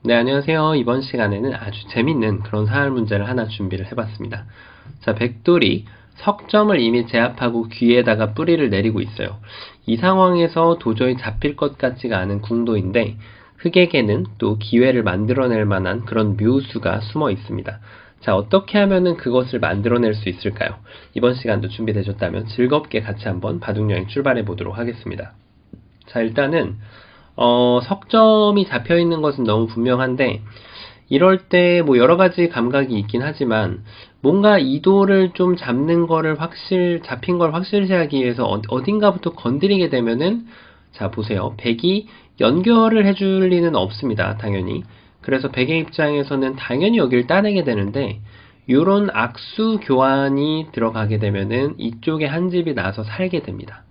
네, 안녕하세요. 이번 시간에는 아주 재밌는 그런 사활 문제를 하나 준비를 해봤습니다. 자, 백돌이 석점을 이미 제압하고 귀에다가 뿌리를 내리고 있어요. 이 상황에서 도저히 잡힐 것 같지가 않은 궁도인데 흑에게는 또 기회를 만들어낼 만한 그런 묘수가 숨어 있습니다. 자, 어떻게 하면은 그것을 만들어낼 수 있을까요? 이번 시간도 준비되셨다면 즐겁게 같이 한번 바둑여행 출발해 보도록 하겠습니다. 자, 일단은 석점이 잡혀 있는 것은 너무 분명한데, 이럴 때 뭐 여러 가지 감각이 있긴 하지만, 뭔가 이도를 좀 잡는 거를 잡힌 걸 확실시하기 위해서 어딘가부터 건드리게 되면은, 자, 보세요. 백이 연결을 해줄 리는 없습니다. 당연히. 그래서 백의 입장에서는 당연히 여기를 따내게 되는데, 요런 악수 교환이 들어가게 되면은 이쪽에 한 집이 나서 살게 됩니다.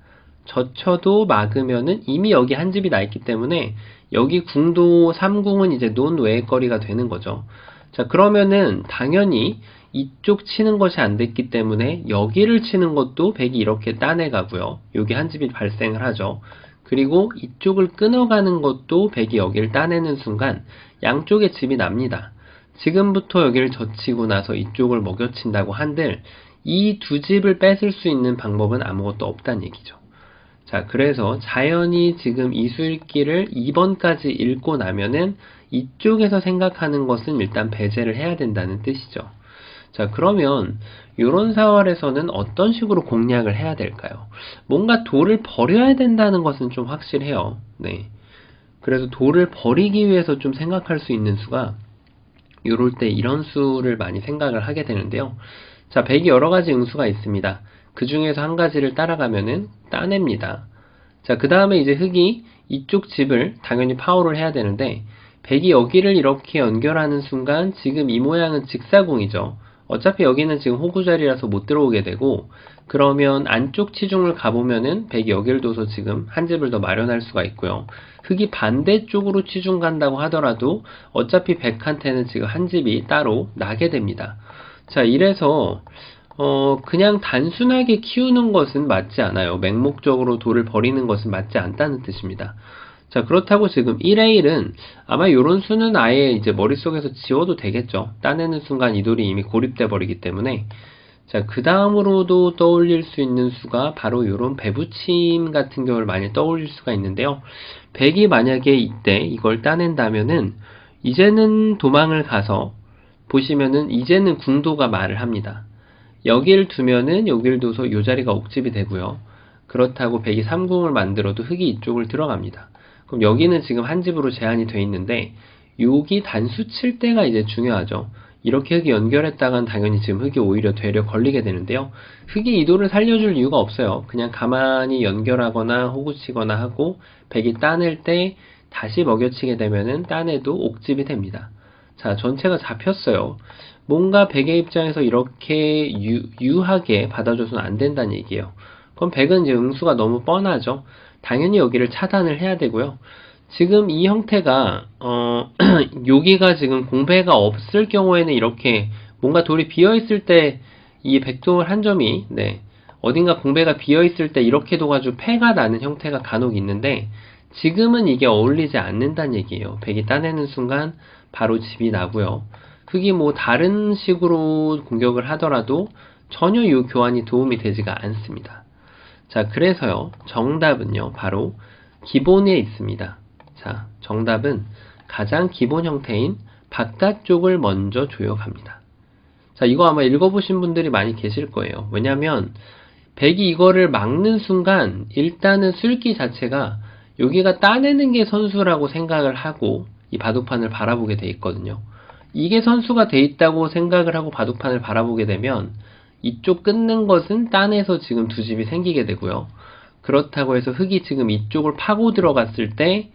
젖혀도 막으면은 이미 여기 한 집이 나 있기 때문에 여기 궁도 3궁은 이제 논외거리가 되는 거죠. 자, 그러면은 당연히 이쪽 치는 것이 안 됐기 때문에 여기를 치는 것도 백이 이렇게 따내가고요. 여기 한 집이 발생을 하죠. 그리고 이쪽을 끊어가는 것도 백이 여기를 따내는 순간 양쪽에 집이 납니다. 지금부터 여기를 젖히고 나서 이쪽을 먹여친다고 한들 이 두 집을 뺏을 수 있는 방법은 아무것도 없다는 얘기죠. 자, 그래서 자연히 지금 이수일기를 2번까지 읽고 나면은 이쪽에서 생각하는 것은 일단 배제를 해야 된다는 뜻이죠. 자, 그러면 이런 상황에서는 어떤 식으로 공략을 해야 될까요? 뭔가 돌을 버려야 된다는 것은 좀 확실해요. 네. 그래서 돌을 버리기 위해서 좀 생각할 수 있는 수가 요럴 때 이런 수를 많이 생각을 하게 되는데요. 자, 백이 여러 가지 응수가 있습니다. 그 중에서 한 가지를 따라가면은 따냅니다. 자, 그 다음에 이제 흑이 이쪽 집을 당연히 파워를 해야 되는데, 백이 여기를 이렇게 연결하는 순간 지금 이 모양은 직사궁이죠. 어차피 여기는 지금 호구 자리라서 못 들어오게 되고, 그러면 안쪽 치중을 가보면은 백이 여기를 둬서 지금 한 집을 더 마련할 수가 있고요. 흑이 반대쪽으로 치중 간다고 하더라도 어차피 백한테는 지금 한 집이 따로 나게 됩니다. 자, 이래서 그냥 단순하게 키우는 것은 맞지 않아요. 맹목적으로 돌을 버리는 것은 맞지 않다는 뜻입니다. 자, 그렇다고 지금 1의 1은 아마 요런 수는 아예 이제 머릿속에서 지워도 되겠죠. 따내는 순간 이 돌이 이미 고립돼 버리기 때문에. 자, 그 다음으로도 떠올릴 수 있는 수가 바로 요런 배부침 같은 경우를 많이 떠올릴 수가 있는데요. 백이 만약에 이때 이걸 따낸다면은 이제는 도망을 가서 보시면은 이제는 궁도가 말을 합니다. 여기를 두면은 여기를 둬서 요 자리가 옥집이 되고요. 그렇다고 백이 3궁을 만들어도 흑이 이쪽을 들어갑니다. 그럼 여기는 지금 한 집으로 제한이 돼 있는데 여기 단수 칠 때가 이제 중요하죠. 이렇게 흑이 연결했다간 당연히 지금 흑이 오히려 되려 걸리게 되는데요. 흑이 이도를 살려줄 이유가 없어요. 그냥 가만히 연결하거나 호구치거나 하고 백이 따낼 때 다시 먹여치게 되면은 따내도 옥집이 됩니다. 자, 전체가 잡혔어요. 뭔가 백의 입장에서 이렇게 유하게 받아줘서는 안 된다는 얘기예요. 그럼 백은 이제 응수가 너무 뻔하죠. 당연히 여기를 차단을 해야 되고요. 지금 이 형태가 여기가 지금 공배가 없을 경우에는 이렇게 뭔가 돌이 비어 있을 때 이 백돌 한 점이 어딘가 공배가 비어 있을 때 이렇게 둬가지고 패가 나는 형태가 간혹 있는데 지금은 이게 어울리지 않는다는 얘기예요. 백이 따내는 순간 바로 집이 나고요. 흑이 뭐 다른 식으로 공격을 하더라도 전혀 이 교환이 도움이 되지가 않습니다. 자, 그래서요, 정답은요, 바로 기본에 있습니다. 자, 정답은 가장 기본 형태인 바깥쪽을 먼저 조역합니다. 자, 이거 아마 읽어보신 분들이 많이 계실 거예요. 왜냐면, 백이 이거를 막는 순간, 일단은 술기 자체가 여기가 따내는 게 선수라고 생각을 하고, 이 바둑판을 바라보게 돼 있거든요. 이게 선수가 돼 있다고 생각을 하고 바둑판을 바라보게 되면, 이쪽 끊는 것은 따내서 지금 두 집이 생기게 되고요. 그렇다고 해서 흑이 지금 이쪽을 파고 들어갔을 때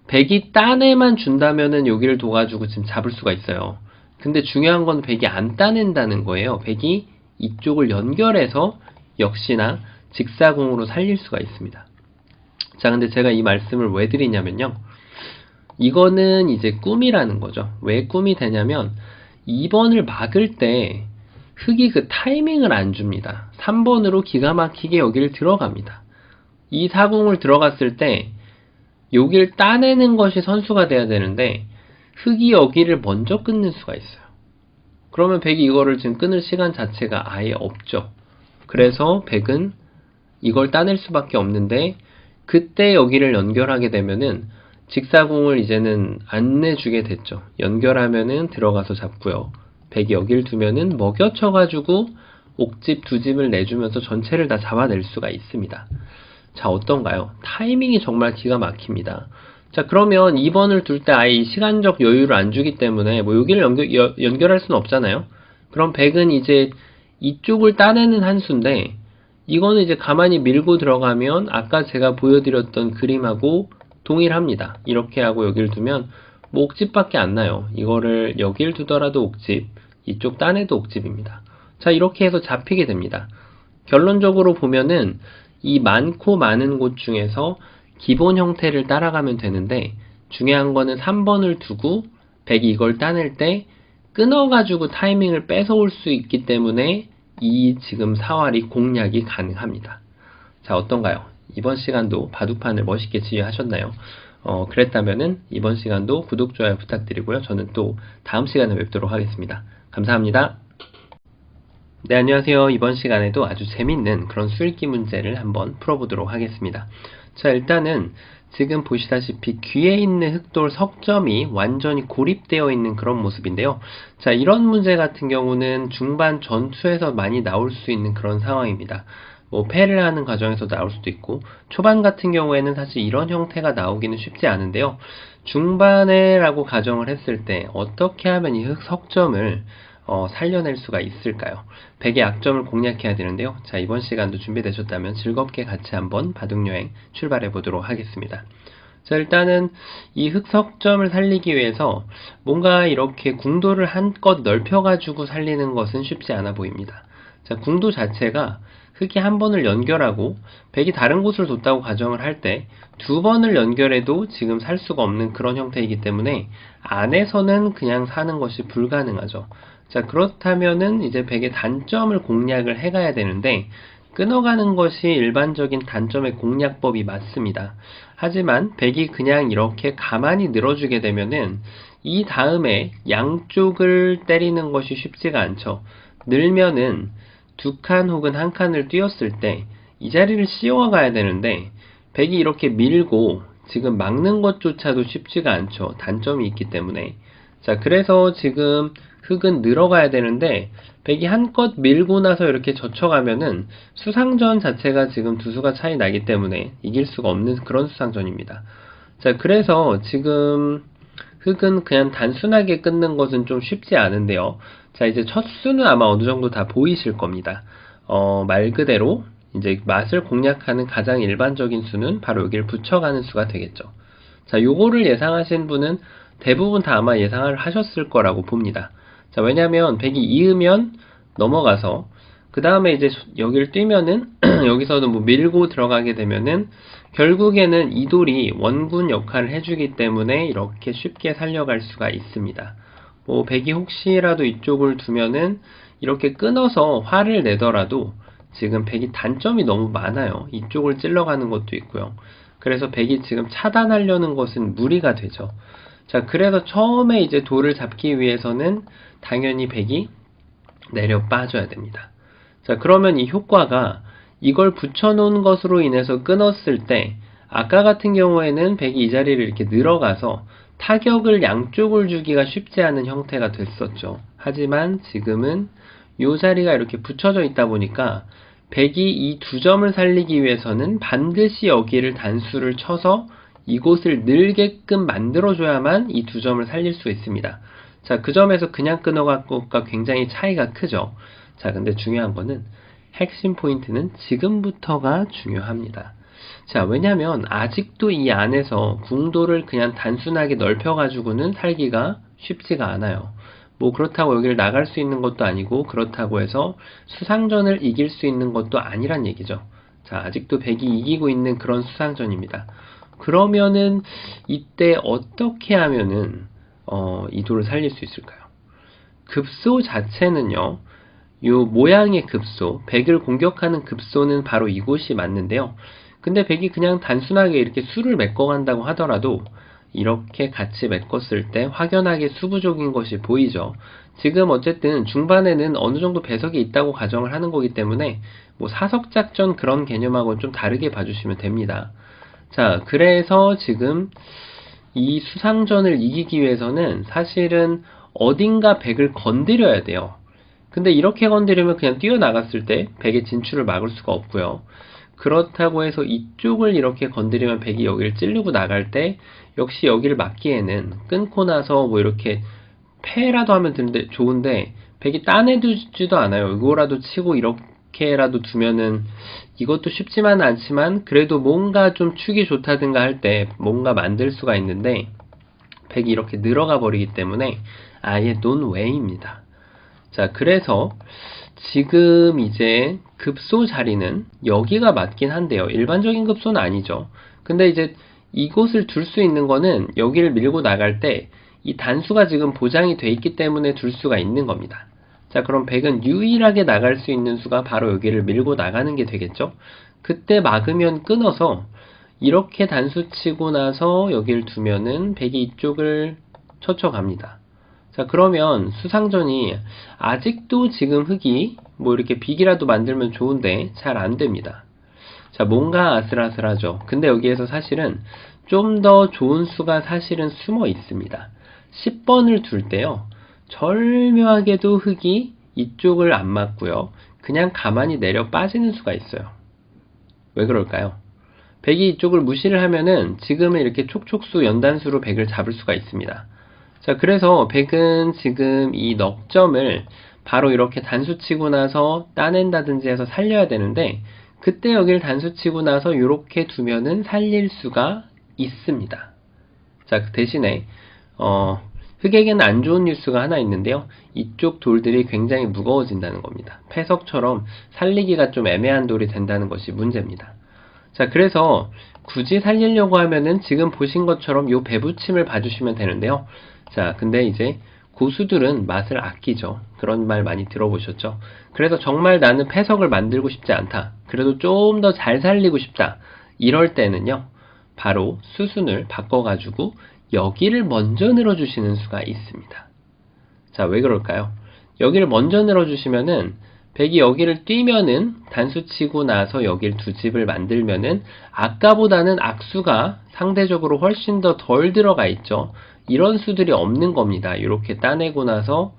백이 따내만 준다면은 여기를 둬가지고 지금 잡을 수가 있어요. 근데 중요한 건 백이 안 따낸다는 거예요. 백이 이쪽을 연결해서 역시나 직사공으로 살릴 수가 있습니다. 자, 근데 제가 이 말씀을 왜 드리냐면요. 이거는 이제 꿈이라는 거죠. 왜 꿈이 되냐면 2번을 막을 때 흑이 그 타이밍을 안 줍니다. 3번으로 기가 막히게 여기를 들어갑니다. 이 사궁을 들어갔을 때 여길 따내는 것이 선수가 돼야 되는데 흑이 여기를 먼저 끊는 수가 있어요. 그러면 백이 이거를 지금 끊을 시간 자체가 아예 없죠. 그래서 백은 이걸 따낼 수밖에 없는데, 그때 여기를 연결하게 되면은 직사공을 이제는 안 내주게 됐죠. 연결하면은 들어가서 잡고요. 백이 여길 두면은 먹여쳐가지고 옥집 두 집을 내주면서 전체를 다 잡아낼 수가 있습니다. 자, 어떤가요? 타이밍이 정말 기가 막힙니다. 자, 그러면 2번을 둘 때 아예 이 시간적 여유를 안 주기 때문에 뭐 여기를 연결할 수는 없잖아요. 그럼 백은 이제 이쪽을 따내는 한 수인데, 이거는 이제 가만히 밀고 들어가면 아까 제가 보여드렸던 그림하고 동일합니다. 이렇게 하고 여기를 두면 뭐 옥집밖에 안 나요. 이거를 여길 두더라도 옥집, 이쪽 따내도 옥집입니다. 자, 이렇게 해서 잡히게 됩니다. 결론적으로 보면은 이 많고 많은 곳 중에서 기본 형태를 따라가면 되는데, 중요한 거는 3번을 두고 백이 이걸 따낼 때 끊어가지고 타이밍을 뺏어올 수 있기 때문에 이 지금 사활이 공략이 가능합니다. 자, 어떤가요? 이번 시간도 바둑판을 멋있게 지휘하셨나요? 그랬다면은 이번 시간도 구독, 좋아요 부탁드리고요. 저는 또 다음 시간에 뵙도록 하겠습니다. 감사합니다. 네, 안녕하세요. 이번 시간에도 아주 재밌는 그런 수읽기 문제를 한번 풀어보도록 하겠습니다. 자, 일단은 지금 보시다시피 귀에 있는 흑돌 석점이 완전히 고립되어 있는 그런 모습인데요. 자, 이런 문제 같은 경우는 중반 전투에서 많이 나올 수 있는 그런 상황입니다. 뭐 패를 하는 과정에서 나올 수도 있고, 초반 같은 경우에는 사실 이런 형태가 나오기는 쉽지 않은데요. 중반에라고 가정을 했을 때 어떻게 하면 이 흑석점을 살려낼 수가 있을까요? 백의 약점을 공략해야 되는데요. 자, 이번 시간도 준비되셨다면 즐겁게 같이 한번 바둑여행 출발해 보도록 하겠습니다. 자, 일단은 이 흑석점을 살리기 위해서 뭔가 이렇게 궁도를 한껏 넓혀가지고 살리는 것은 쉽지 않아 보입니다. 자, 궁도 자체가 흑이 한 번을 연결하고 백이 다른 곳을 뒀다고 가정을 할 때 두 번을 연결해도 지금 살 수가 없는 그런 형태이기 때문에 안에서는 그냥 사는 것이 불가능하죠. 자, 그렇다면은 이제 백의 단점을 공략을 해가야 되는데, 끊어가는 것이 일반적인 단점의 공략법이 맞습니다. 하지만 백이 그냥 이렇게 가만히 늘어주게 되면은 이 다음에 양쪽을 때리는 것이 쉽지가 않죠. 늘면은 두 칸 혹은 한 칸을 띄었을 때 이 자리를 씌워 가야 되는데, 백이 이렇게 밀고 지금 막는 것조차도 쉽지가 않죠. 단점이 있기 때문에. 자, 그래서 지금 흑은 늘어가야 되는데, 백이 한껏 밀고 나서 이렇게 젖혀가면은 수상전 자체가 지금 두 수가 차이 나기 때문에 이길 수가 없는 그런 수상전입니다. 자, 그래서 지금 흑은 그냥 단순하게 끊는 것은 좀 쉽지 않은데요. 자, 이제 첫 수는 아마 어느 정도 다 보이실 겁니다. 말 그대로 이제 맛을 공략하는 가장 일반적인 수는 바로 여기를 붙여가는 수가 되겠죠. 자, 요거를 예상하신 분은 대부분 다 아마 예상을 하셨을 거라고 봅니다. 자, 왜냐면 백이 이으면 넘어가서 그 다음에 이제 여기를 뛰면은 여기서는 뭐 밀고 들어가게 되면은 결국에는 이 돌이 원군 역할을 해주기 때문에 이렇게 쉽게 살려갈 수가 있습니다. 뭐 백이 혹시라도 이쪽을 두면은 이렇게 끊어서 화를 내더라도 지금 백이 단점이 너무 많아요. 이쪽을 찔러가는 것도 있고요. 그래서 백이 지금 차단하려는 것은 무리가 되죠. 자, 그래서 처음에 이제 돌을 잡기 위해서는 당연히 백이 내려 빠져야 됩니다. 자, 그러면 이 효과가 이걸 붙여놓은 것으로 인해서 끊었을 때 아까 같은 경우에는 백이 이 자리를 이렇게 늘어가서 타격을 양쪽을 주기가 쉽지 않은 형태가 됐었죠. 하지만 지금은 이 자리가 이렇게 붙여져 있다 보니까 백이 이 두 점을 살리기 위해서는 반드시 여기를 단수를 쳐서 이곳을 늘게끔 만들어줘야만 이 두 점을 살릴 수 있습니다. 자, 그 점에서 그냥 끊어갈 것과 굉장히 차이가 크죠. 자, 근데 중요한 거는 핵심 포인트는 지금부터가 중요합니다. 자, 왜냐면 아직도 이 안에서 궁도를 그냥 단순하게 넓혀가지고는 살기가 쉽지가 않아요. 뭐 그렇다고 여기를 나갈 수 있는 것도 아니고 그렇다고 해서 수상전을 이길 수 있는 것도 아니란 얘기죠. 자, 아직도 백이 이기고 있는 그런 수상전입니다. 그러면은 이때 어떻게 하면은 이 돌을 살릴 수 있을까요? 급소 자체는요, 요 모양의 급소, 백을 공격하는 급소는 바로 이곳이 맞는데요. 근데 백이 그냥 단순하게 이렇게 수를 메꿔간다고 하더라도 이렇게 같이 메꿨을 때 확연하게 수부족인 것이 보이죠. 지금 어쨌든 중반에는 어느 정도 배석이 있다고 가정을 하는 거기 때문에 뭐 사석작전 그런 개념하고는 좀 다르게 봐주시면 됩니다. 자, 그래서 지금 이 수상전을 이기기 위해서는 사실은 어딘가 백을 건드려야 돼요. 근데 이렇게 건드리면 그냥 뛰어나갔을 때 백의 진출을 막을 수가 없고요. 그렇다고 해서 이쪽을 이렇게 건드리면 백이 여기를 찌르고 나갈 때 역시 여기를 막기에는 끊고 나서 뭐 이렇게 패라도 하면 좋은데 백이 따내두지도 않아요. 이거라도 치고 이렇게라도 두면은 이것도 쉽지만은 않지만 그래도 뭔가 좀 축이 좋다든가 할 때 뭔가 만들 수가 있는데 백이 이렇게 늘어가 버리기 때문에 아예 논웨이입니다. 자, 그래서 지금 이제 급소 자리는 여기가 맞긴 한데요. 일반적인 급소는 아니죠. 근데 이제 이곳을 둘 수 있는 거는 여기를 밀고 나갈 때 이 단수가 지금 보장이 돼 있기 때문에 둘 수가 있는 겁니다. 자, 그럼 백은 유일하게 나갈 수 있는 수가 바로 여기를 밀고 나가는 게 되겠죠. 그때 막으면 끊어서 이렇게 단수 치고 나서 여기를 두면은 백이 이쪽을 쳐쳐갑니다. 자, 그러면 수상전이 아직도 지금 흙이 뭐 이렇게 빅이라도 만들면 좋은데 잘 안 됩니다. 자, 뭔가 아슬아슬하죠. 근데 여기에서 사실은 좀 더 좋은 수가 사실은 숨어 있습니다. 10번을 둘 때요. 절묘하게도 흙이 이쪽을 안 맞고요. 그냥 가만히 내려 빠지는 수가 있어요. 왜 그럴까요? 백이 이쪽을 무시를 하면은 지금은 이렇게 촉촉수 연단수로 백을 잡을 수가 있습니다. 자, 그래서 백은 지금 이 넉점을 바로 이렇게 단수 치고 나서 따낸다든지 해서 살려야 되는데 그때 여기를 단수 치고 나서 이렇게 두면은 살릴 수가 있습니다. 자, 그 대신에 흙에게는 안 좋은 뉴스가 하나 있는데요. 이쪽 돌들이 굉장히 무거워진다는 겁니다. 패석처럼 살리기가 좀 애매한 돌이 된다는 것이 문제입니다. 자, 그래서 굳이 살리려고 하면은 지금 보신 것처럼 요 배붙임을 봐주시면 되는데요. 자, 근데 이제 고수들은 맛을 아끼죠. 그런 말 많이 들어보셨죠? 그래서 정말 나는 패석을 만들고 싶지 않다. 그래도 좀 더 잘 살리고 싶다. 이럴 때는요. 바로 수순을 바꿔가지고 여기를 먼저 늘어주시는 수가 있습니다. 자, 왜 그럴까요? 여기를 먼저 늘어주시면은 백이 여기를 뛰면은 단수 치고 나서 여기를 두 집을 만들면은 아까보다는 악수가 상대적으로 훨씬 더 덜 들어가 있죠. 이런 수들이 없는 겁니다. 이렇게 따내고 나서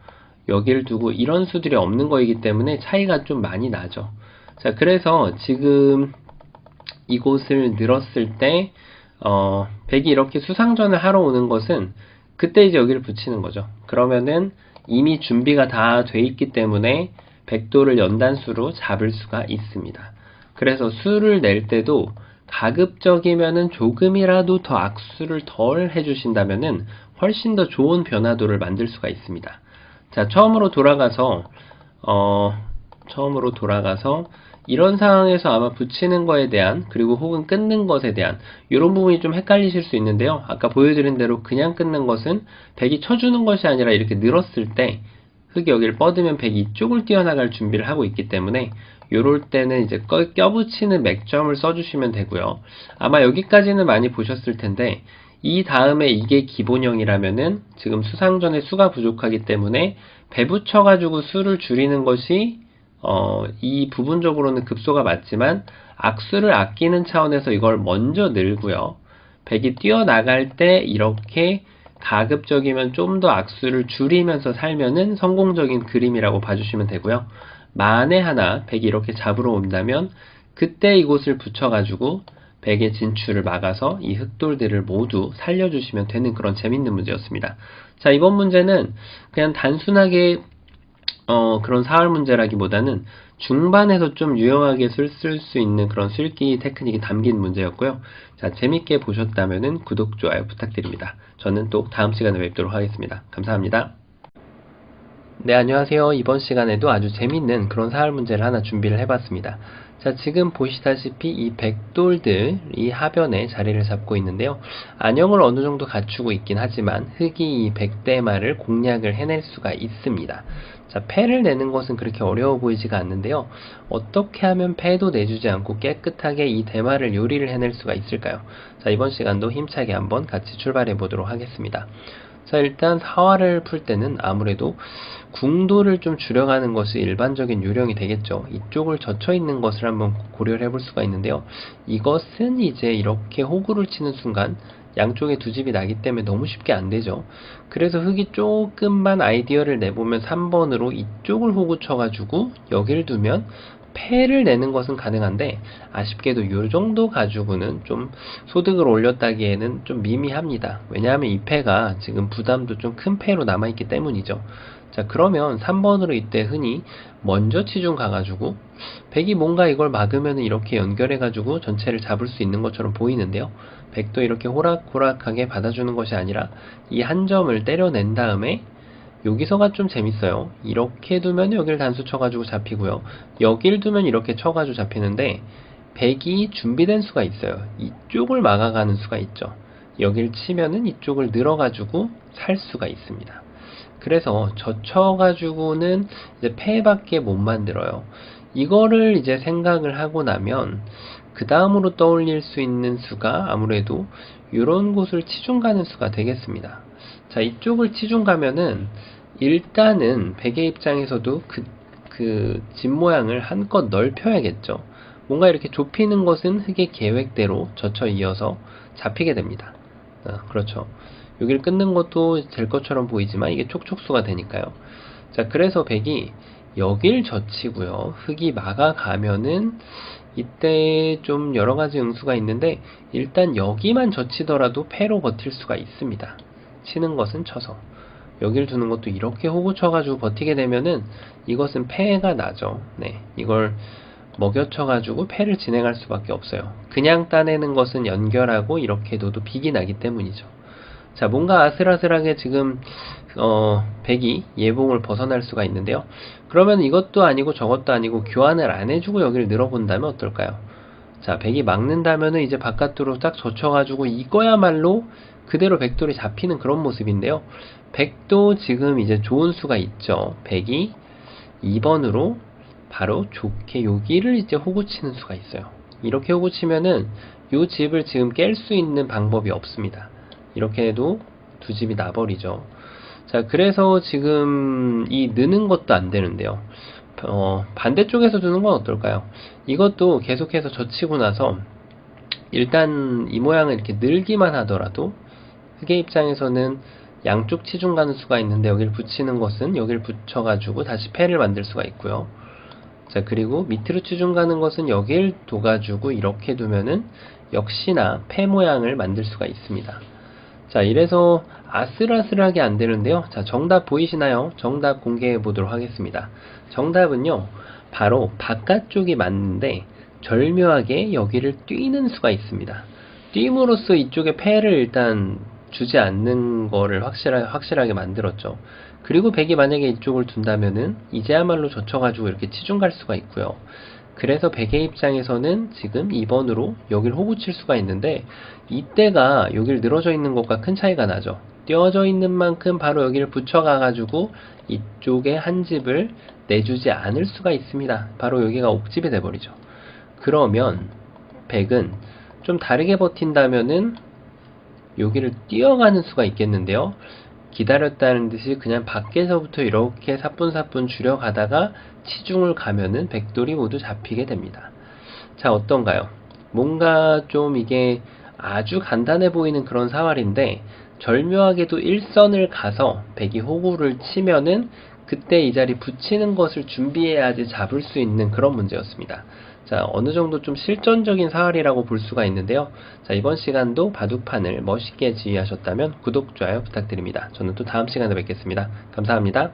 여기를 두고 이런 수들이 없는 거이기 때문에 차이가 좀 많이 나죠. 자, 그래서 지금 이곳을 늘었을 때 백이 이렇게 수상전을 하러 오는 것은 그때 이제 여기를 붙이는 거죠. 그러면은 이미 준비가 다 돼 있기 때문에 백도를 연단수로 잡을 수가 있습니다. 그래서 수를 낼 때도 가급적이면은 조금이라도 더 악수를 덜 해주신다면은 훨씬 더 좋은 변화도를 만들 수가 있습니다. 자, 처음으로 돌아가서 이런 상황에서 아마 붙이는 거에 대한 그리고 혹은 끊는 것에 대한 이런 부분이 좀 헷갈리실 수 있는데요. 아까 보여드린 대로 그냥 끊는 것은 백이 쳐주는 것이 아니라 이렇게 늘었을 때 흙이 여기를 뻗으면 백이 이쪽을 뛰어나갈 준비를 하고 있기 때문에 요럴 때는 이제 껴붙이는 맥점을 써주시면 되고요. 아마 여기까지는 많이 보셨을 텐데 이 다음에 이게 기본형이라면은 지금 수상전에 수가 부족하기 때문에 배 붙여가지고 수를 줄이는 것이 이 부분적으로는 급소가 맞지만 악수를 아끼는 차원에서 이걸 먼저 늘고요. 백이 뛰어나갈 때 이렇게 가급적이면 좀 더 악수를 줄이면서 살면은 성공적인 그림이라고 봐주시면 되고요. 만에 하나 백이 이렇게 잡으러 온다면 그때 이곳을 붙여가지고 백의 진출을 막아서 이 흑돌들을 모두 살려주시면 되는 그런 재밌는 문제였습니다. 자, 이번 문제는 그냥 단순하게 그런 사활 문제라기보다는 중반에서 좀 유용하게 쓸 수 있는 그런 수읽기 테크닉이 담긴 문제였고요. 자, 재밌게 보셨다면 구독, 좋아요 부탁드립니다. 저는 또 다음 시간에 뵙도록 하겠습니다. 감사합니다. 네, 안녕하세요. 이번 시간에도 아주 재밌는 그런 사활 문제를 하나 준비를 해봤습니다. 자, 지금 보시다시피 이 백돌들이 하변에 자리를 잡고 있는데요. 안형을 어느 정도 갖추고 있긴 하지만 흑이 이 백대마를 공략을 해낼 수가 있습니다. 자, 패를 내는 것은 그렇게 어려워 보이지가 않는데요. 어떻게 하면 패도 내주지 않고 깨끗하게 이 대마를 요리를 해낼 수가 있을까요? 자, 이번 시간도 힘차게 한번 같이 출발해 보도록 하겠습니다. 자, 일단 사활을 풀 때는 아무래도 궁도를 좀 줄여가는 것이 일반적인 요령이 되겠죠. 이쪽을 젖혀 있는 것을 한번 고려를 해볼 수가 있는데요. 이것은 이제 이렇게 호구를 치는 순간 양쪽에 두 집이 나기 때문에 너무 쉽게 안 되죠. 그래서 흑이 조금만 아이디어를 내보면 3번으로 이쪽을 호구 쳐가지고 여기를 두면 패를 내는 것은 가능한데 아쉽게도 이 정도 가지고는 좀 소득을 올렸다기에는 좀 미미합니다. 왜냐하면 이 패가 지금 부담도 좀 큰 패로 남아있기 때문이죠. 자, 그러면 3번으로 이때 흔히 먼저 치중 가가지고 백이 뭔가 이걸 막으면 이렇게 연결해가지고 전체를 잡을 수 있는 것처럼 보이는데요. 백도 이렇게 호락호락하게 받아주는 것이 아니라 이 한 점을 때려낸 다음에 여기서가 좀 재밌어요. 이렇게 두면 여기를 단수 쳐가지고 잡히고요. 여기를 두면 이렇게 쳐가지고 잡히는데 백이 준비된 수가 있어요. 이쪽을 막아가는 수가 있죠. 여기를 치면은 이쪽을 늘어가지고 살 수가 있습니다. 그래서 젖혀가지고는 이제 패밖에 못 만들어요. 이거를 이제 생각을 하고 나면 그 다음으로 떠올릴 수 있는 수가 아무래도 이런 곳을 치중 가는 수가 되겠습니다. 자, 이쪽을 치중 가면은 일단은 백의 입장에서도 그 집 모양을 한껏 넓혀야겠죠. 뭔가 이렇게 좁히는 것은 흑의 계획대로 젖혀 이어서 잡히게 됩니다. 그렇죠. 여기를 끊는 것도 될 것처럼 보이지만 이게 촉촉수가 되니까요. 자, 그래서 백이 여길 젖히고요. 흑이 막아가면은 이때 좀 여러가지 응수가 있는데 일단 여기만 젖히더라도 패로 버틸 수가 있습니다. 치는 것은 쳐서 여기를 두는 것도 이렇게 호구 쳐가지고 버티게 되면은 이것은 패가 나죠. 네, 이걸 먹여쳐가지고 패를 진행할 수밖에 없어요. 그냥 따내는 것은 연결하고 이렇게 둬도 빅이 나기 때문이죠. 자, 뭔가 아슬아슬하게 지금 백이 예봉을 벗어날 수가 있는데요. 그러면 이것도 아니고 저것도 아니고 교환을 안 해주고 여기를 늘어본다면 어떨까요? 자, 백이 막는다면은 이제 바깥으로 딱 젖혀가지고 이거야말로 그대로 백돌이 잡히는 그런 모습인데요. 백도 지금 이제 좋은 수가 있죠. 백이 2번으로 바로 좋게 여기를 이제 호구 치는 수가 있어요. 이렇게 호구 치면은 요 집을 지금 깰 수 있는 방법이 없습니다. 이렇게 해도 두 집이 나버리죠. 자, 그래서 지금 이 느는 것도 안 되는데요. 반대쪽에서 두는 건 어떨까요? 이것도 계속해서 젖히고 나서 일단 이 모양을 이렇게 늘기만 하더라도 흑의 입장에서는 양쪽 치중 가는 수가 있는데 여기를 붙이는 것은 여기를 붙여가지고 다시 패를 만들 수가 있고요. 자, 그리고 밑으로 치중 가는 것은 여기를 둬가지고 이렇게 두면은 역시나 패 모양을 만들 수가 있습니다. 자, 이래서 아슬아슬하게 안 되는데요. 자, 정답 보이시나요? 정답 공개해 보도록 하겠습니다. 정답은요, 바로 바깥쪽이 맞는데 절묘하게 여기를 뛰는 수가 있습니다. 뛰므로써 이쪽에 패를 일단 주지 않는 거를 확실하게 만들었죠. 그리고 백이 만약에 이쪽을 둔다면은 이제야말로 젖혀가지고 이렇게 치중 갈 수가 있고요. 그래서 백의 입장에서는 지금 2번으로 여기를 호구 칠 수가 있는데 이때가 여기를 늘어져 있는 것과 큰 차이가 나죠. 띄어져 있는 만큼 바로 여기를 붙여가가지고 이쪽에 한 집을 내주지 않을 수가 있습니다. 바로 여기가 옥집이 돼버리죠. 그러면 백은 좀 다르게 버틴다면은 여기를 뛰어가는 수가 있겠는데요. 기다렸다는 듯이 그냥 밖에서부터 이렇게 사뿐사뿐 줄여가다가 치중을 가면은 백돌이 모두 잡히게 됩니다. 자, 어떤가요? 뭔가 좀 이게 아주 간단해 보이는 그런 사활인데 절묘하게도 일선을 가서 백이 호구를 치면은 그때 이 자리 붙이는 것을 준비해야지 잡을 수 있는 그런 문제였습니다. 자, 어느 정도 좀 실전적인 사활이라고 볼 수가 있는데요. 자, 이번 시간도 바둑판을 멋있게 지휘하셨다면 구독, 좋아요 부탁드립니다. 저는 또 다음 시간에 뵙겠습니다. 감사합니다.